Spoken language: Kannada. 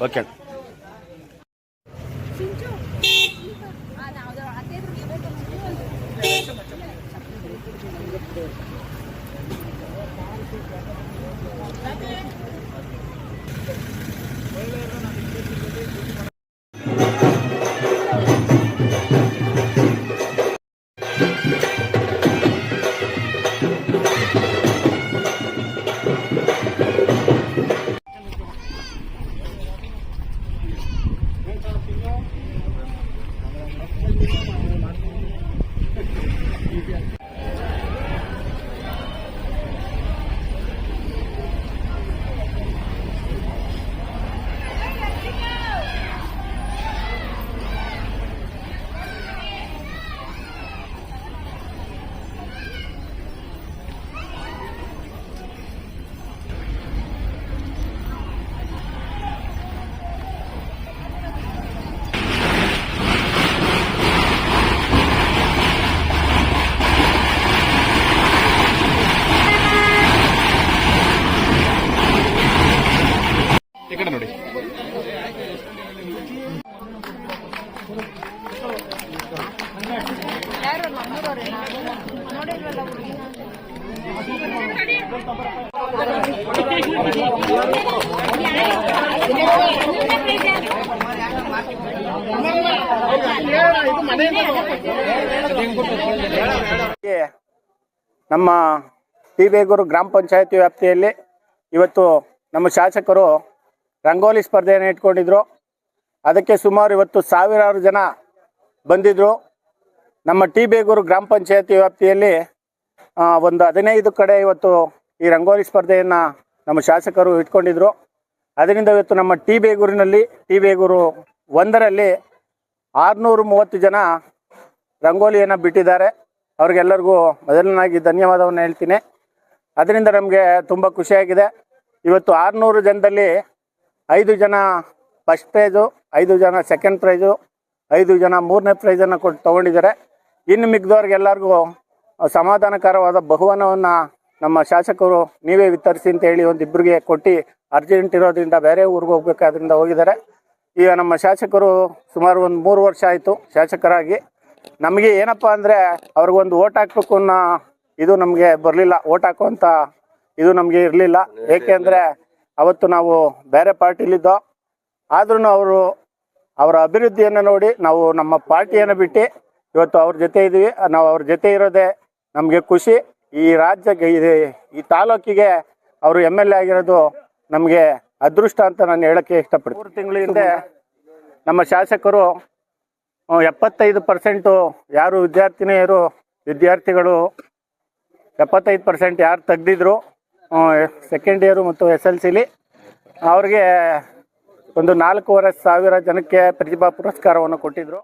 ಓಕೆ ನೋಡಿ ನಮ್ಮ ಟಿ ಬೇಗೂರು ಗ್ರಾಮ ಪಂಚಾಯತಿ ವ್ಯಾಪ್ತಿಯಲ್ಲಿ ಇವತ್ತು ನಮ್ಮ ಶಾಸಕರು ರಂಗೋಲಿ ಸ್ಪರ್ಧೆಯನ್ನು ಇಟ್ಕೊಂಡಿದ್ರು. ಅದಕ್ಕೆ ಸುಮಾರು ಇವತ್ತು ಸಾವಿರಾರು ಜನ ಬಂದಿದ್ದರು. ನಮ್ಮ ಟಿ ಬೇಗೂರು ಗ್ರಾಮ ಪಂಚಾಯತಿ ವ್ಯಾಪ್ತಿಯಲ್ಲಿ ಒಂದು 15 ಕಡೆ ಇವತ್ತು ಈ ರಂಗೋಲಿ ಸ್ಪರ್ಧೆಯನ್ನು ನಮ್ಮ ಶಾಸಕರು ಇಟ್ಕೊಂಡಿದ್ರು. ಅದರಿಂದ ಇವತ್ತು ನಮ್ಮ ಟಿ ಬೇಗೂರು 1ರಲ್ಲಿ 630 ಜನ ರಂಗೋಲಿಯನ್ನು ಬಿಟ್ಟಿದ್ದಾರೆ. ಅವ್ರಿಗೆಲ್ಲರಿಗೂ ಮೊದಲನಾಗಿ ಧನ್ಯವಾದವನ್ನು ಹೇಳ್ತೀನಿ. ಅದರಿಂದ ನಮಗೆ ತುಂಬ ಖುಷಿಯಾಗಿದೆ. ಇವತ್ತು 600 ಜನದಲ್ಲಿ 5 ಜನ ಫಸ್ಟ್ ಪ್ರೈಜು, 5 ಜನ ಸೆಕೆಂಡ್ ಪ್ರೈಜು, 5 ಜನ 3ನೇ ಪ್ರೈಜನ್ನು ತೊಗೊಂಡಿದ್ದಾರೆ. ಇನ್ನು ಮಿಕ್ಕಿದವ್ರಿಗೆಲ್ಲರಿಗೂ ಸಮಾಧಾನಕರವಾದ ಬಹುಮಾನವನ್ನು ನಮ್ಮ ಶಾಸಕರು ನೀವೇ ವಿತರಿಸಿ ಅಂತ ಹೇಳಿ ಒಂದಿಬ್ಬರಿಗೆ ಕೊಟ್ಟು ಅರ್ಜೆಂಟ್ ಇರೋದ್ರಿಂದ ಬೇರೆ ಊರಿಗೆ ಹೋಗ್ಬೇಕಾದ್ರಿಂದ ಹೋಗಿದ್ದಾರೆ. ಈಗ ನಮ್ಮ ಶಾಸಕರು ಸುಮಾರು ಒಂದು 3 ವರ್ಷ ಆಯಿತು ಶಾಸಕರಾಗಿ. ನಮಗೆ ಏನಪ್ಪ ಅಂದರೆ ಅವ್ರಿಗೊಂದು ಓಟ್ ಹಾಕ್ಬೇಕು ಅನ್ನೋ ಇದು ನಮಗೆ ಬರಲಿಲ್ಲ. ಓಟ್ ಹಾಕುವಂಥ ಇದು ನಮಗೆ ಇರಲಿಲ್ಲ. ಏಕೆಂದರೆ ಅವತ್ತು ನಾವು ಬೇರೆ ಪಾರ್ಟಿಲಿದ್ದೋ. ಆದ್ರೂ ಅವರ ಅಭಿವೃದ್ಧಿಯನ್ನು ನೋಡಿ ನಾವು ನಮ್ಮ ಪಾರ್ಟಿಯನ್ನು ಬಿಟ್ಟು ಇವತ್ತು ಅವ್ರ ಜೊತೆ ಇದ್ದೀವಿ. ನಾವು ಅವ್ರ ಜೊತೆ ಇರೋದೇ ನಮಗೆ ಖುಷಿ. ಈ ರಾಜ್ಯಕ್ಕೆ ಈ ತಾಲೂಕಿಗೆ ಅವರು MLA ಆಗಿರೋದು ನಮಗೆ ಅದೃಷ್ಟ ಅಂತ ನಾನು ಹೇಳೋಕ್ಕೆ ಇಷ್ಟಪಡ್ತೀನಿ. 3 ತಿಂಗಳ ಹಿಂದೆ ನಮ್ಮ ಶಾಸಕರು 75% ಯಾರು ವಿದ್ಯಾರ್ಥಿಗಳು 75% ಯಾರು ತೆಗೆದಿದ್ರು ಸೆಕೆಂಡ್ ಇಯರು ಮತ್ತು SLCಲಿ ಅವ್ರಿಗೆ ಒಂದು 4,500 ಜನಕ್ಕೆ ಪ್ರತಿಭಾ ಪುರಸ್ಕಾರವನ್ನು ಕೊಟ್ಟಿದ್ರು.